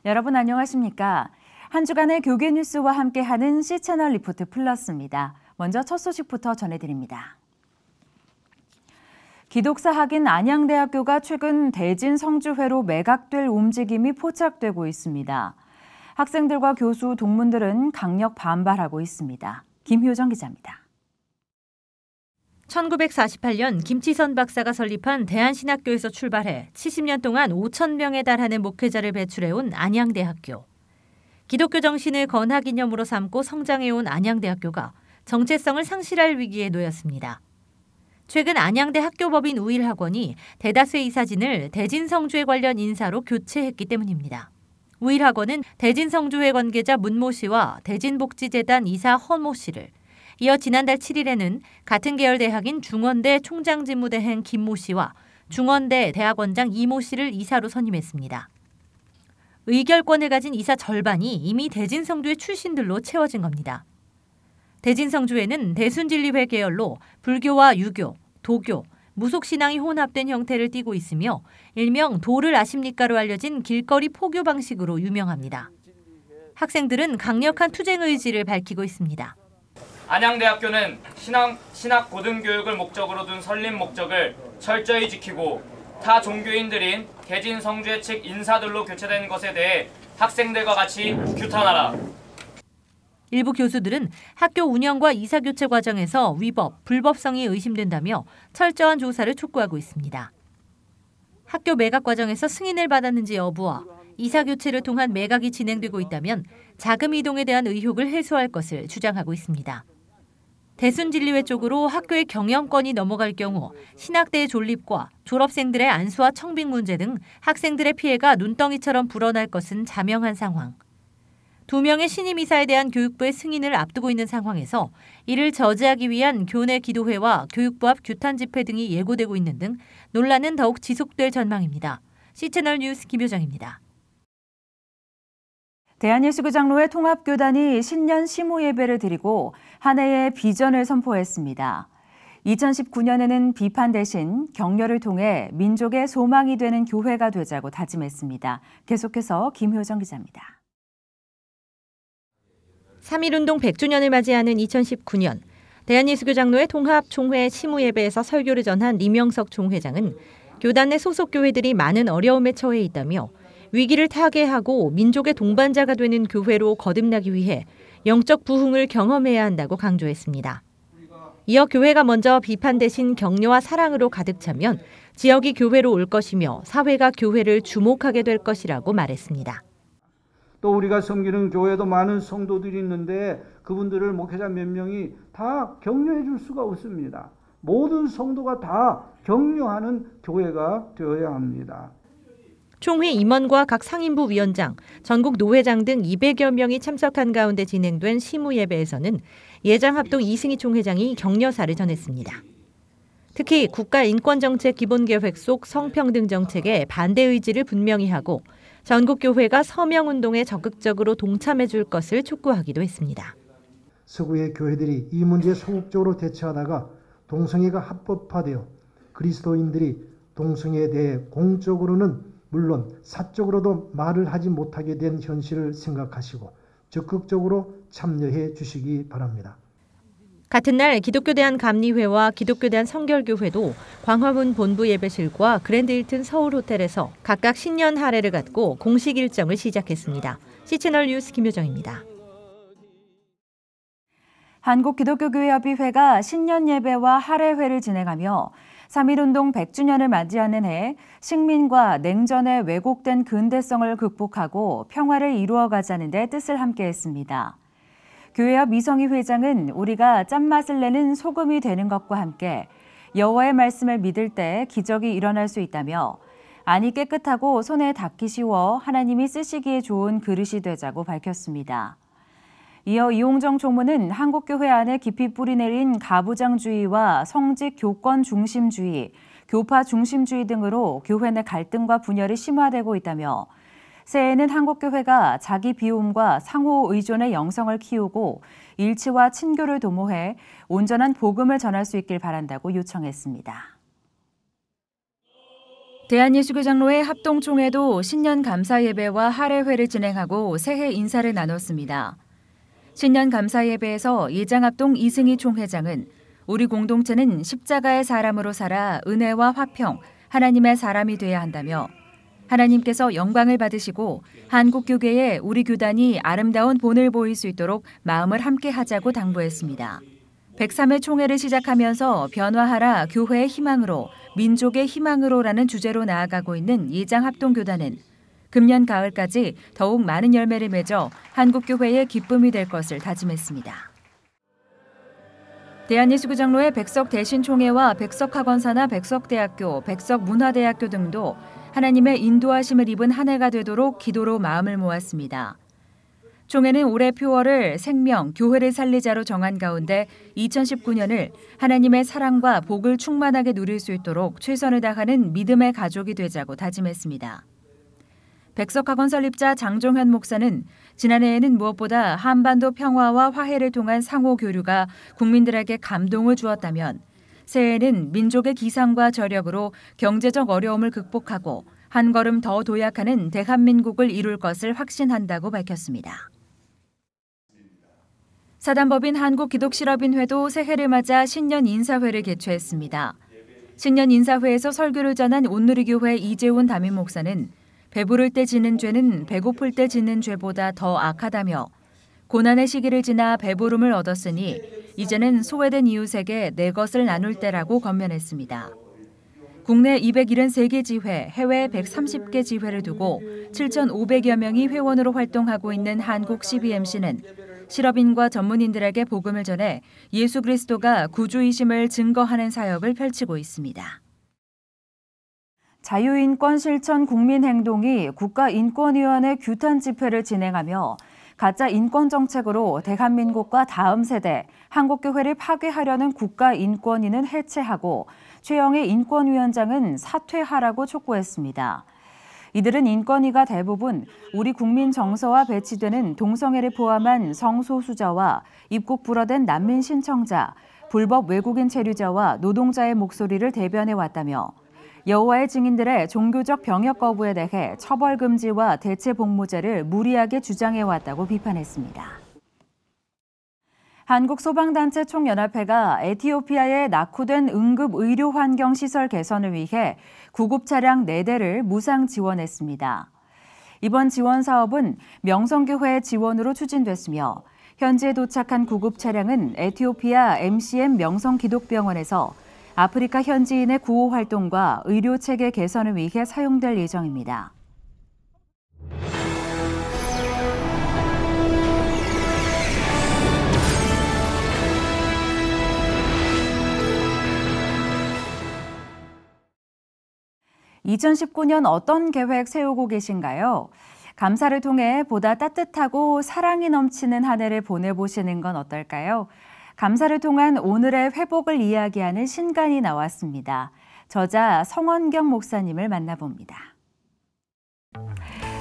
여러분 안녕하십니까? 한 주간의 교계 뉴스와 함께하는 C채널 리포트 플러스입니다. 먼저 첫 소식부터 전해드립니다. 기독사 학인 안양대학교가 최근 대진 성주회로 매각될 움직임이 포착되고 있습니다. 학생들과 교수, 동문들은 강력 반발하고 있습니다. 김효정 기자입니다. 1948년 김치선 박사가 설립한 대한신학교에서 출발해 70년 동안 5,000명에 달하는 목회자를 배출해온 안양대학교. 기독교 정신을 건학이념으로 삼고 성장해온 안양대학교가 정체성을 상실할 위기에 놓였습니다. 최근 안양대 학교법인 우일학원이 대다수의 이사진을 대진성주회 관련 인사로 교체했기 때문입니다. 우일학원은 대진성주회 관계자 문모 씨와 대진복지재단 이사 허모 씨를, 이어 지난달 7일에는 같은 계열 대학인 중원대 총장직무대행 김모 씨와 중원대 대학원장 이모 씨를 이사로 선임했습니다. 의결권을 가진 이사 절반이 이미 대진성주회 출신들로 채워진 겁니다. 대진성주회는 대순진리회 계열로 불교와 유교, 도교, 무속신앙이 혼합된 형태를 띠고 있으며 일명 도를 아십니까로 알려진 길거리 포교 방식으로 유명합니다. 학생들은 강력한 투쟁 의지를 밝히고 있습니다. 안양대학교는 신학 고등교육을 목적으로 둔 설립 목적을 철저히 지키고 타 종교인들인 대진성주회 측 인사들로 교체된 것에 대해 학생들과 같이 규탄하라. 일부 교수들은 학교 운영과 이사교체 과정에서 위법, 불법성이 의심된다며 철저한 조사를 촉구하고 있습니다. 학교 매각 과정에서 승인을 받았는지 여부와 이사교체를 통한 매각이 진행되고 있다면 자금 이동에 대한 의혹을 해소할 것을 주장하고 있습니다. 대순진리회 쪽으로 학교의 경영권이 넘어갈 경우 신학대의 존립과 졸업생들의 안수와 청빙 문제 등 학생들의 피해가 눈덩이처럼 불어날 것은 자명한 상황. 2명의 신임 이사에 대한 교육부의 승인을 앞두고 있는 상황에서 이를 저지하기 위한 교내 기도회와 교육부 앞 규탄 집회 등이 예고되고 있는 등 논란은 더욱 지속될 전망입니다. C채널 뉴스 김효정입니다. 대한예수교장로회 통합교단이 신년 시무 예배를 드리고 한 해의 비전을 선포했습니다. 2019년에는 비판 대신 격려를 통해 민족의 소망이 되는 교회가 되자고 다짐했습니다. 계속해서 김효정 기자입니다. 3.1운동 100주년을 맞이하는 2019년 대한예수교장로회 통합총회 시무예배에서 설교를 전한 이명석 총회장은 교단 내 소속 교회들이 많은 어려움에 처해 있다며 위기를 타개하고 민족의 동반자가 되는 교회로 거듭나기 위해 영적 부흥을 경험해야 한다고 강조했습니다. 이어 교회가 먼저 비판 대신 격려와 사랑으로 가득 차면 지역이 교회로 올 것이며 사회가 교회를 주목하게 될 것이라고 말했습니다. 또 우리가 섬기는 교회도 많은 성도들이 있는데 그분들을 목회자 몇 명이 다 격려해 줄 수가 없습니다. 모든 성도가 다 격려하는 교회가 되어야 합니다. 총회 임원과 각 상임부 위원장, 전국 노회장 등 200여 명이 참석한 가운데 진행된 시무예배에서는 예장합동 이승희 총회장이 격려사를 전했습니다. 특히 국가인권정책 기본계획 속 성평등 정책에 반대 의지를 분명히 하고 전국교회가 서명운동에 적극적으로 동참해 줄 것을 촉구하기도 했습니다. 서구의 교회들이 이 문제에 소극적으로 대처하다가 동성애가 합법화되어 그리스도인들이 동성애에 대해 공적으로는 물론 사적으로도 말을 하지 못하게 된 현실을 생각하시고 적극적으로 참여해 주시기 바랍니다. 같은 날 기독교대한감리회와 기독교대한성결교회도 광화문 본부 예배실과 그랜드힐튼 서울호텔에서 각각 신년 할애를 갖고 공식 일정을 시작했습니다. C채널 뉴스 김효정입니다. 한국기독교교회협의회가 신년 예배와 할애회를 진행하며 3.1운동 100주년을 맞이하는 해 식민과 냉전의 왜곡된 근대성을 극복하고 평화를 이루어가자는 데 뜻을 함께했습니다. 교회협 이성희 회장은 우리가 짠맛을 내는 소금이 되는 것과 함께 여호와의 말씀을 믿을 때 기적이 일어날 수 있다며 안이 깨끗하고 손에 닿기 쉬워 하나님이 쓰시기에 좋은 그릇이 되자고 밝혔습니다. 이어 이홍정 총무는 한국교회 안에 깊이 뿌리내린 가부장주의와 성직 교권 중심주의, 교파 중심주의 등으로 교회 내 갈등과 분열이 심화되고 있다며 새해에는 한국교회가 자기 비움과 상호 의존의 영성을 키우고 일치와 친교를 도모해 온전한 복음을 전할 수 있길 바란다고 요청했습니다. 대한예수교장로회 합동총회도 신년 감사 예배와 할애회를 진행하고 새해 인사를 나눴습니다. 신년 감사 예배에서 예장합동 이승희 총회장은 우리 공동체는 십자가의 사람으로 살아 은혜와 화평, 하나님의 사람이 돼야 한다며 하나님께서 영광을 받으시고 한국교계에 우리 교단이 아름다운 본을 보일 수 있도록 마음을 함께 하자고 당부했습니다. 103회 총회를 시작하면서 변화하라 교회의 희망으로, 민족의 희망으로라는 주제로 나아가고 있는 예장합동교단은 금년 가을까지 더욱 많은 열매를 맺어 한국교회의 기쁨이 될 것을 다짐했습니다. 대한예수교장로회 백석대신총회와 백석학원사나 백석대학교, 백석문화대학교 등도 하나님의 인도하심을 입은 한 해가 되도록 기도로 마음을 모았습니다. 총회는 올해 표어를 생명, 교회를 살리자로 정한 가운데 2019년을 하나님의 사랑과 복을 충만하게 누릴 수 있도록 최선을 다하는 믿음의 가족이 되자고 다짐했습니다. 백석학원 설립자 장종현 목사는 지난해에는 무엇보다 한반도 평화와 화해를 통한 상호 교류가 국민들에게 감동을 주었다면 새해에는 민족의 기상과 저력으로 경제적 어려움을 극복하고 한 걸음 더 도약하는 대한민국을 이룰 것을 확신한다고 밝혔습니다. 사단법인 한국기독실업인회도 새해를 맞아 신년 인사회를 개최했습니다. 신년 인사회에서 설교를 전한 온누리교회 이재훈 담임 목사는 배부를 때 지는 죄는 배고플 때 지는 죄보다 더 악하다며 고난의 시기를 지나 배부름을 얻었으니 이제는 소외된 이웃에게 내 것을 나눌 때라고 권면했습니다. 국내 273개 지회, 해외 130개 지회를 두고 7,500여 명이 회원으로 활동하고 있는 한국 CBMC는 실업인과 전문인들에게 복음을 전해 예수 그리스도가 구주이심을 증거하는 사역을 펼치고 있습니다. 자유인권 실천 국민행동이 국가인권위원회 규탄 집회를 진행하며 가짜 인권 정책으로 대한민국과 다음 세대, 한국교회를 파괴하려는 국가인권위는 해체하고 최영희 인권위원장은 사퇴하라고 촉구했습니다. 이들은 인권위가 대부분 우리 국민 정서와 배치되는 동성애를 포함한 성소수자와 입국 불허된 난민 신청자, 불법 외국인 체류자와 노동자의 목소리를 대변해왔다며 여호와의 증인들의 종교적 병역 거부에 대해 처벌 금지와 대체 복무제를 무리하게 주장해왔다고 비판했습니다. 한국소방단체 총연합회가 에티오피아에 낙후된 응급의료환경시설 개선을 위해 구급차량 4대를 무상 지원했습니다. 이번 지원 사업은 명성교회 지원으로 추진됐으며 현지에 도착한 구급차량은 에티오피아 MCM 명성기독병원에서 아프리카 현지인의 구호 활동과 의료체계 개선을 위해 사용될 예정입니다. (2019년) 어떤 계획 세우고 계신가요? 감사를 통해 보다 따뜻하고 사랑이 넘치는 한 해를 보내보시는 건 어떨까요? 감사를 통한 오늘의 회복을 이야기하는 신간이 나왔습니다. 저자 성원경 목사님을 만나봅니다.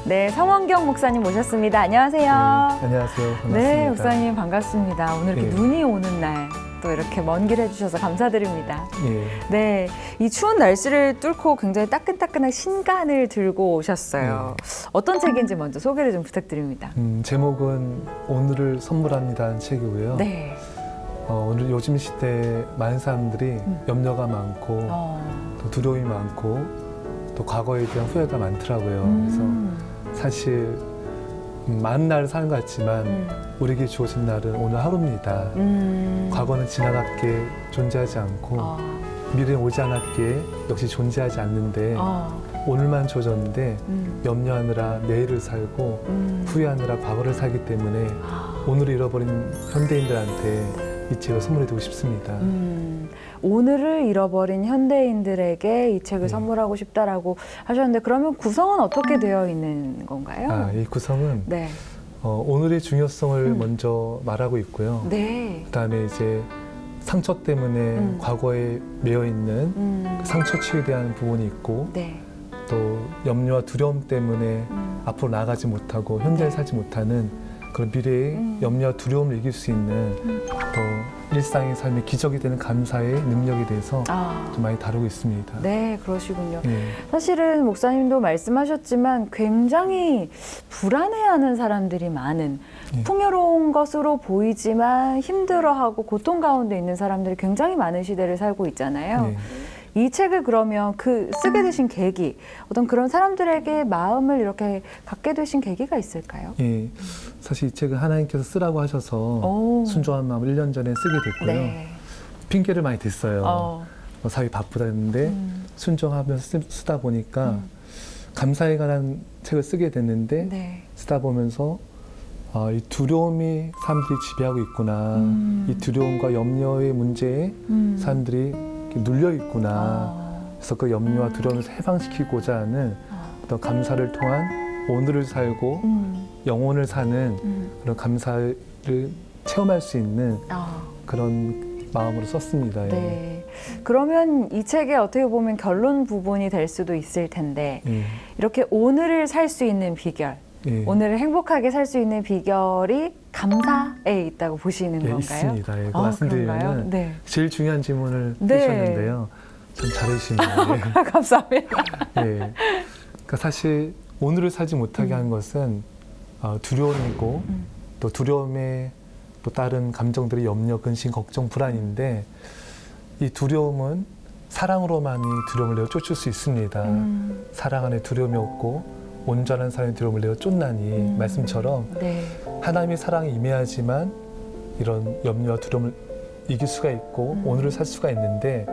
네, 성원경 목사님 모셨습니다. 안녕하세요. 네, 안녕하세요. 반갑습니다. 네, 목사님 반갑습니다. 오늘 이렇게 예. 눈이 오는 날 또 이렇게 먼 길 해주셔서 감사드립니다. 예. 네, 이 추운 날씨를 뚫고 굉장히 따끈따끈한 신간을 들고 오셨어요. 어떤 책인지 먼저 소개를 좀 부탁드립니다. 제목은 오늘을 선물합니다는 책이고요. 네. 오늘 요즘 시대에 많은 사람들이 염려가 많고 또 두려움이 많고 또 과거에 대한 후회가 많더라고요. 그래서 사실 많은 날을 사는 것 같지만 우리에게 주어진 날은 오늘 하루입니다. 과거는 지나갔기에 존재하지 않고 미래는 오지 않았기에 역시 존재하지 않는데 오늘만 주어졌는데 염려하느라 내일을 살고 후회하느라 과거를 살기 때문에 오늘을 잃어버린 현대인들한테 이 책을 선물해주고 싶습니다. 오늘을 잃어버린 현대인들에게 이 책을 네. 선물하고 싶다라고 하셨는데 그러면 구성은 어떻게 되어 있는 건가요? 이 구성은 네. 오늘의 중요성을 먼저 말하고 있고요. 네. 그다음에 이제 상처 때문에 과거에 매여 있는 그 상처 치유에 대한 부분이 있고 네. 또 염려와 두려움 때문에 앞으로 나아가지 못하고 현재를 살지 못하는 그런 미래의 염려와 두려움을 이길 수 있는 또 일상의 삶의 기적이 되는 감사의 능력에 대해서 좀 많이 다루고 있습니다. 네, 그러시군요. 예. 사실은 목사님도 말씀하셨지만 굉장히 불안해하는 사람들이 많은 풍요로운 것으로 보이지만 힘들어하고 고통 가운데 있는 사람들이 굉장히 많은 시대를 살고 있잖아요. 네. 이 책을 그러면 쓰게 되신 계기, 어떤 그런 사람들에게 마음을 이렇게 갖게 되신 계기가 있을까요? 예, 사실 이 책은 하나님께서 쓰라고 하셔서 순종한 마음을 1년 전에 쓰게 됐고요. 네. 핑계를 많이 댔어요. 사회 바쁘다 했는데 순종하면서 쓰다 보니까 감사에 관한 책을 쓰게 됐는데 네. 쓰다 보면서 이 두려움이 사람들이 지배하고 있구나. 이 두려움과 염려의 문제에 사람들이 눌려 있구나. 그래서 그 염려와 두려움을 해방시키고자 하는 어떤 감사를 통한 오늘을 살고 영혼을 사는 그런 감사를 체험할 수 있는 그런 마음으로 썼습니다. 네. 그러면 이 책에 어떻게 보면 결론 부분이 될 수도 있을 텐데 이렇게 오늘을 살 수 있는 비결, 오늘을 행복하게 살 수 있는 비결이 감사에 있다고 보시는 건가요? 있습니다. 예, 말씀드리면 네. 제일 중요한 질문을 네. 주셨는데요. 좀 잘해주시네요. 감사합니다. 예. 그러니까 사실 오늘을 살지 못하게 한 것은 두려움이고 또 두려움에 또 다른 감정들이 염려, 근심, 걱정, 불안인데 이 두려움은 사랑으로만이 두려움을 내어 쫓을 수 있습니다. 사랑 안에 두려움이 없고 온전한 사랑의 두려움을 내어 쫓나니 말씀처럼 네. 하나님의 사랑에 임해야지만 이런 염려와 두려움을 이길 수가 있고 오늘을 살 수가 있는데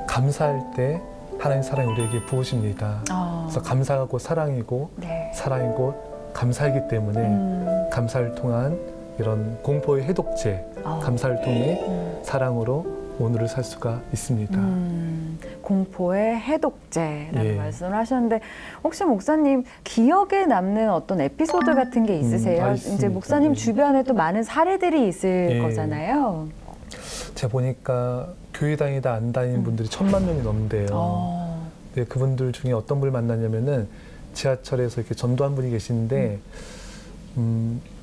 감사할 때 하나님의 사랑이 우리에게 부으십니다. 그래서 감사가 곧 사랑이고 네. 사랑이 곧 감사이기 때문에 감사를 통한 이런 공포의 해독제, 감사를 통해 사랑으로 오늘을 살 수가 있습니다. 공포의 해독제라는 예. 말씀을 하셨는데 혹시 목사님 기억에 남는 어떤 에피소드 같은 게 있으세요? 있습니다. 이제 목사님 주변에 또 많은 사례들이 있을 예. 거잖아요. 제가 보니까 교회 다니다 안 다니는 분들이 1000만 명이 넘는데요. 네, 그분들 중에 어떤 분을 만났냐면은 지하철에서 이렇게 전도한 분이 계시는데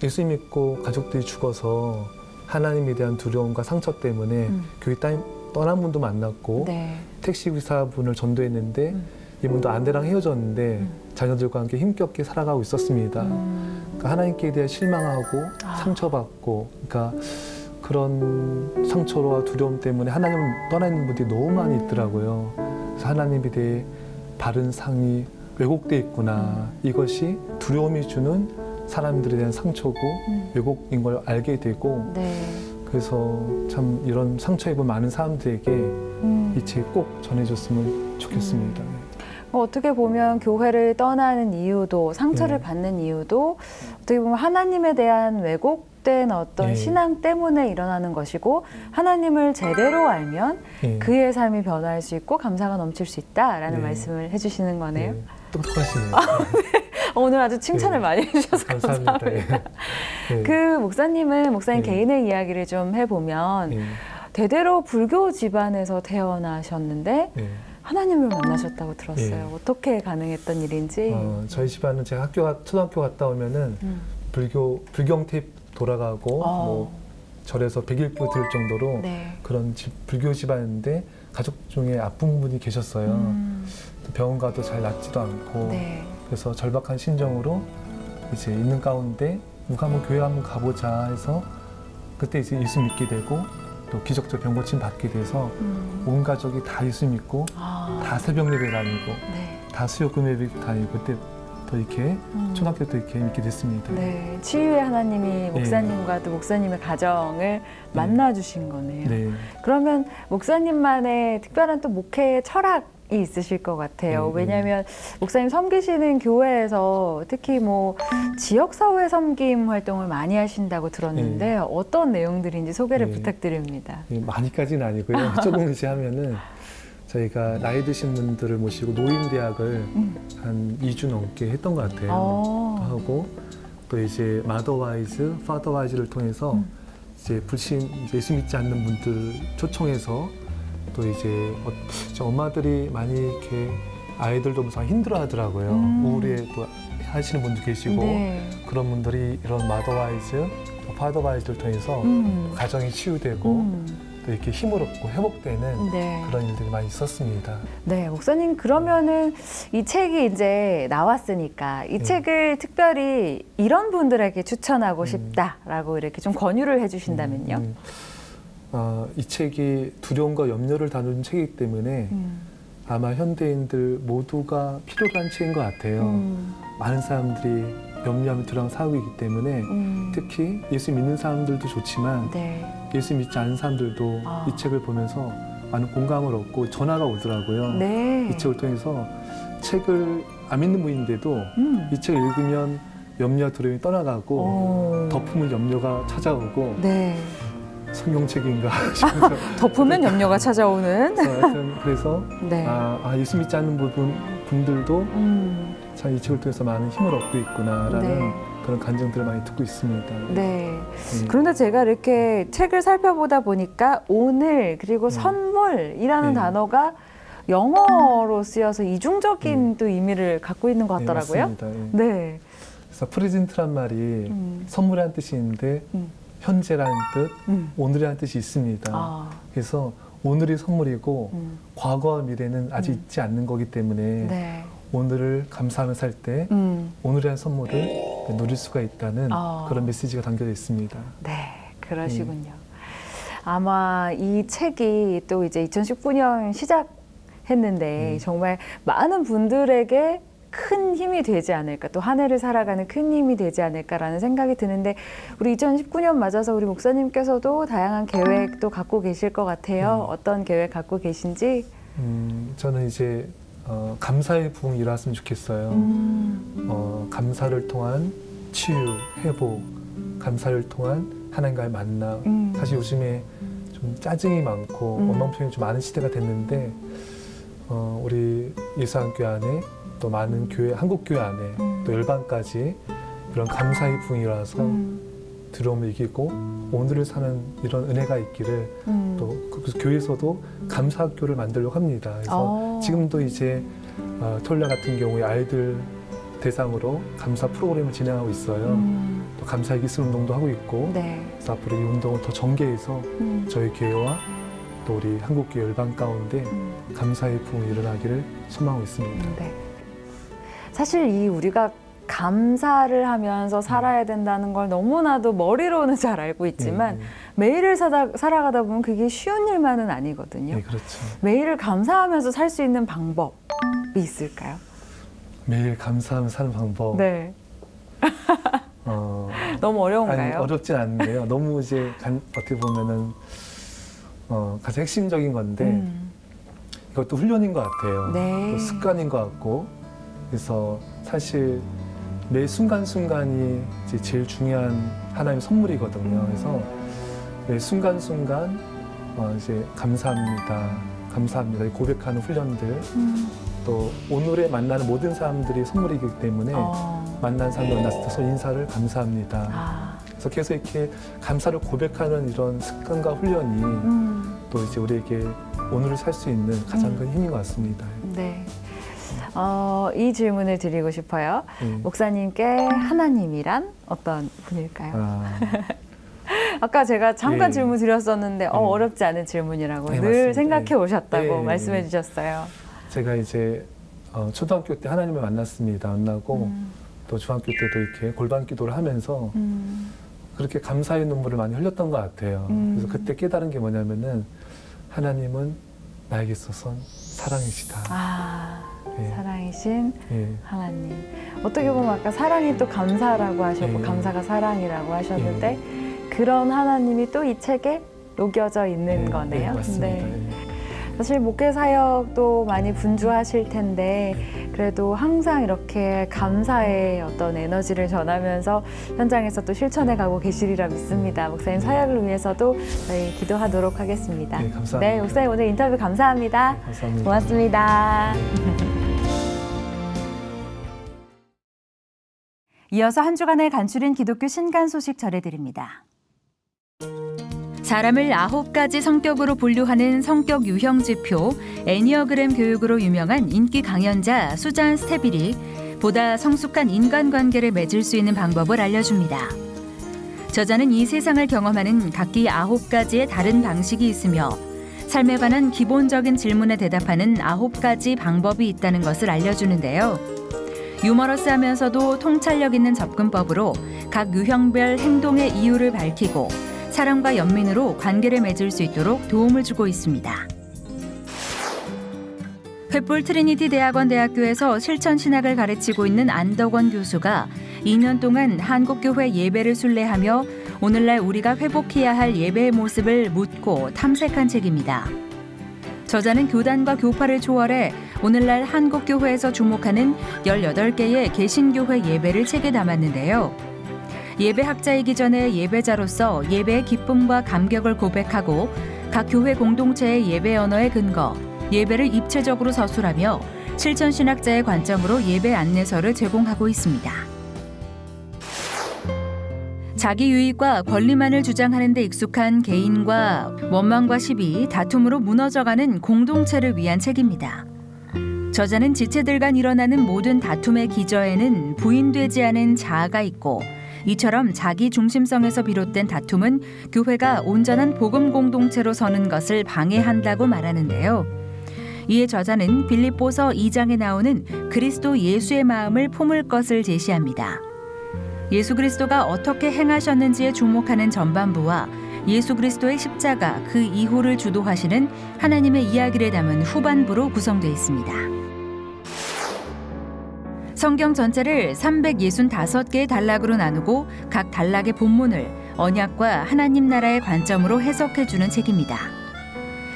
예수 믿고 가족들이 죽어서 하나님에 대한 두려움과 상처 때문에 교회 떠난 분도 만났고 네. 택시기사분을 전도했는데 이분도 아내랑 헤어졌는데 자녀들과 함께 힘겹게 살아가고 있었습니다. 그러니까 하나님께 대해 실망하고 상처받고 그러니까 그런 상처와 두려움 때문에 하나님을 떠나 있는 분들이 너무 많이 있더라고요. 그래서 하나님에 대해 바른 상이 왜곡돼 있구나. 이것이 두려움이 주는 사람들에 대한 상처고 왜곡인 걸 알게 되고 네. 그래서 참 이런 상처 입은 많은 사람들에게 이 책 꼭 전해줬으면 좋겠습니다. 어떻게 보면 교회를 떠나는 이유도 상처를 받는 이유도 어떻게 보면 하나님에 대한 왜곡된 어떤 신앙 때문에 일어나는 것이고 하나님을 제대로 알면 그의 삶이 변화할 수 있고 감사가 넘칠 수 있다라는 말씀을 해주시는 거네요. 똑똑하시네요. 오늘 아주 칭찬을 많이 해주셔서 감사합니다. 그 목사님은 목사님 개인의 이야기를 좀 해보면 대대로 불교 집안에서 태어나셨는데 하나님을 만나셨다고 들었어요. 어떻게 가능했던 일인지. 저희 집안은 제가 초등학교 갔다 오면은 불경 테이프 돌아가고 뭐 절에서 100일부 들을 정도로 그런 불교 집안인데 가족 중에 아픈 분이 계셨어요. 병원 가도 잘 낫지도 않고 그래서 절박한 심정으로 이제 있는 가운데 누가 한번 교회 한번 가보자 해서 그때 이제 예수 믿게 되고 또 기적적 병고침 받게 돼서 온 가족이 다 예수 믿고 다 새벽 예배 다니고 다 수요금 예배 다니고 그때 또 이렇게 초등학교 때 이렇게 믿게 됐습니다. 네, 치유의 하나님이 목사님과 또 목사님의 가정을 만나주신 거네요. 그러면 목사님만의 특별한 또 목회 철학이 있으실 것 같아요. 왜냐하면 목사님 섬기시는 교회에서 특히 뭐 지역사회 섬김 활동을 많이 하신다고 들었는데 어떤 내용들인지 소개를 부탁드립니다. 많이까지는 아니고요. 조금씩 하면은 저희가 나이 드신 분들을 모시고 노인대학을 한 2주 넘게 했던 것 같아요. 하고 또 이제 마더와이즈, 파더와이즈를 통해서 이제 불신, 예수 믿지 않는 분들 초청해서 또 이제 엄마들이 많이 이렇게 아이들도 무슨 힘들어 하더라고요. 우울해 또 하시는 분도 계시고 네. 그런 분들이 이런 마더와이즈, 파더와이즈를 통해서 가정이 치유되고 또 이렇게 힘을 얻고 회복되는 네. 그런 일들이 많이 있었습니다. 네, 목사님 그러면은 이 책이 이제 나왔으니까 이 책을 특별히 이런 분들에게 추천하고 싶다라고 이렇게 좀 권유를 해주신다면요? 이 책이 두려움과 염려를 다루는 책이기 때문에 아마 현대인들 모두가 필요로 한 책인 것 같아요. 많은 사람들이 염려하며 두려움 살고 있기 때문에 특히 예수 믿는 사람들도 좋지만 네. 예수 믿지 않은 사람들도 이 책을 보면서 많은 공감을 얻고 전화가 오더라고요. 네. 이 책을 통해서 책을 안 믿는 분인데도 이 책을 읽으면 염려, 두려움이 떠나가고 덮으면 염려가 찾아오고 네. 성경책인가 싶어서 덮으면 염려가 찾아오는. 그래서 네. 예수 믿지 않는 분들도 참 이 책을 통해서 많은 힘을 얻고 있구나라는 네. 그런 감정들을 많이 듣고 있습니다. 네. 그런데 제가 이렇게 책을 살펴보다 보니까 오늘 그리고 선물이라는 단어가 영어로 쓰여서 이중적인 또 의미를 갖고 있는 것 같더라고요. 맞습니다. 네. 그래서 프레젠트란 말이 선물이라는 뜻이 있는데 현재라는 뜻, 오늘이라는 뜻이 있습니다. 그래서 오늘이 선물이고 과거와 미래는 아직 있지 않는 거기 때문에 네. 오늘을 감사하며 살 때 오늘이라는 선물을 누릴 수가 있다는 그런 메시지가 담겨져 있습니다. 네, 그러시군요. 아마 이 책이 또 이제 2019년 시작했는데 정말 많은 분들에게 큰 힘이 되지 않을까, 또 한 해를 살아가는 큰 힘이 되지 않을까라는 생각이 드는데 우리 2019년 맞아서 우리 목사님께서도 다양한 계획도 갖고 계실 것 같아요. 어떤 계획 갖고 계신지? 저는 이제 감사의 부흥이 일어났으면 좋겠어요. 감사를 통한 치유, 회복, 감사를 통한 하나님과의 만남. 사실 요즘에 좀 짜증이 많고 원망표현이 좀 많은 시대가 됐는데 우리 예수한교회 안에 또 많은 교회, 한국교회 안에 또 열방까지 이런 감사의 부흥이 일어나서 두려움을 이기고 오늘을 사는 이런 은혜가 있기를 또 그래서 교회에서도 감사학교를 만들려고 합니다. 그래서 지금도 이제 토요일 같은 경우에 아이들 대상으로 감사 프로그램을 진행하고 있어요. 또 감사의 기술 운동도 하고 있고 네. 그래서 앞으로 이 운동을 더 전개해서 저희 교회와 또 우리 한국교회 열방 가운데 감사의 부흥이 일어나기를 소망하고 있습니다. 네. 사실 이 우리가 감사를 하면서 살아야 된다는 걸 너무나도 머리로는 잘 알고 있지만 매일을 살아가다 보면 그게 쉬운 일만은 아니거든요. 네, 그렇죠. 매일을 감사하면서 살 수 있는 방법이 있을까요? 매일 감사하면서 사는 방법. 네. 너무 어려운가요? 아니, 어렵진 않은데요. 너무 이제 어떻게 보면은 가장 핵심적인 건데 이것도 훈련인 것 같아요. 네. 또 습관인 것 같고 그래서 사실 매 순간순간이 이제 제일 중요한 하나님의 선물이거든요. 그래서 매 순간순간 이제 감사합니다. 감사합니다. 고백하는 훈련들 또 오늘에 만나는 모든 사람들이 선물이기 때문에 만난 사람들 만났을 때 서로 인사를 감사합니다. 그래서 계속 이렇게 감사를 고백하는 이런 습관과 훈련이 또 이제 우리에게 오늘을 살 수 있는 가장 큰 힘인 것 같습니다. 네. 이 질문을 드리고 싶어요. 목사님께 하나님이란 어떤 분일까요? 아까 제가 잠깐 질문 드렸었는데 어렵지 않은 질문이라고 늘 맞습니다. 생각해 오셨다고 말씀해 주셨어요. 제가 이제 초등학교 때 하나님을 만났습니다. 만나고 또 중학교 때도 이렇게 골반 기도를 하면서 그렇게 감사의 눈물을 많이 흘렸던 것 같아요. 그래서 그때 깨달은 게 뭐냐면은 하나님은 나에게 있어선 사랑이시다. 사랑이신 하나님. 어떻게 보면 아까 사랑이 또 감사라고 하셨고 감사가 사랑이라고 하셨는데 그런 하나님이 또 이 책에 녹여져 있는 거네요. 맞습니다. 사실 목회 사역도 많이 분주하실 텐데 그래도 항상 이렇게 감사의 어떤 에너지를 전하면서 현장에서 또 실천해 가고 계시리라 믿습니다. 목사님 사역을 위해서도 저희 기도하도록 하겠습니다. 네, 감사합니다. 네, 목사님 오늘 인터뷰 감사합니다. 네, 감사합니다. 고맙습니다. 이어서 한 주간의 간추린 기독교 신간 소식 전해드립니다. 사람을 9가지 성격으로 분류하는 성격 유형 지표 애니어그램 교육으로 유명한 인기 강연자 수잔 스테빌이 보다 성숙한 인간관계를 맺을 수 있는 방법을 알려줍니다. 저자는 이 세상을 경험하는 각기 9가지의 다른 방식이 있으며 삶에 관한 기본적인 질문에 대답하는 9가지 방법이 있다는 것을 알려주는데요. 유머러스하면서도 통찰력 있는 접근법으로 각 유형별 행동의 이유를 밝히고 사람과 연민으로 관계를 맺을 수 있도록 도움을 주고 있습니다. 횃불 트리니티 대학원 대학교에서 실천신학을 가르치고 있는 안덕원 교수가 2년 동안 한국교회 예배를 순례하며 오늘날 우리가 회복해야 할 예배의 모습을 묻고 탐색한 책입니다. 저자는 교단과 교파를 초월해 오늘날 한국교회에서 주목하는 18개의 개신교회 예배를 책에 담았는데요. 예배학자이기 전에 예배자로서 예배의 기쁨과 감격을 고백하고 각 교회 공동체의 예배 언어의 근거, 예배를 입체적으로 서술하며 실천신학자의 관점으로 예배 안내서를 제공하고 있습니다. 자기 유익과 권리만을 주장하는 데 익숙한 개인과 원망과 시비, 다툼으로 무너져가는 공동체를 위한 책입니다. 저자는 지체들 간 일어나는 모든 다툼의 기저에는 부인되지 않은 자아가 있고 이처럼 자기 중심성에서 비롯된 다툼은 교회가 온전한 복음 공동체로 서는 것을 방해한다고 말하는데요. 이에 저자는 빌립보서 2장에 나오는 그리스도 예수의 마음을 품을 것을 제시합니다. 예수 그리스도가 어떻게 행하셨는지에 주목하는 전반부와 예수 그리스도의 십자가 그 이후를 주도하시는 하나님의 이야기를 담은 후반부로 구성되어 있습니다. 성경 전체를 365개의 단락으로 나누고 각 단락의 본문을 언약과 하나님 나라의 관점으로 해석해주는 책입니다.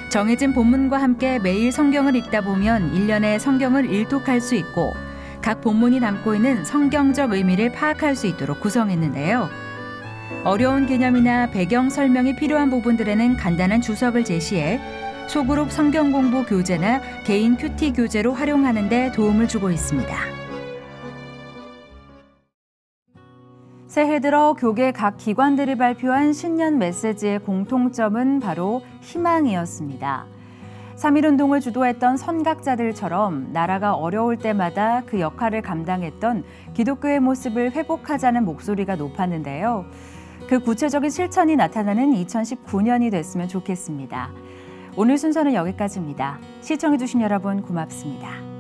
정해진 본문과 함께 매일 성경을 읽다 보면 1년에 성경을 일독할 수 있고 각 본문이 담고 있는 성경적 의미를 파악할 수 있도록 구성했는데요. 어려운 개념이나 배경 설명이 필요한 부분들에는 간단한 주석을 제시해 소그룹 성경 공부 교재나 개인 큐티 교재로 활용하는 데 도움을 주고 있습니다. 새해 들어 교계 각 기관들이 발표한 신년 메시지의 공통점은 바로 희망이었습니다. 3.1운동을 주도했던 선각자들처럼 나라가 어려울 때마다 그 역할을 감당했던 기독교의 모습을 회복하자는 목소리가 높았는데요. 그 구체적인 실천이 나타나는 2019년이 됐으면 좋겠습니다. 오늘 순서는 여기까지입니다. 시청해주신 여러분 고맙습니다.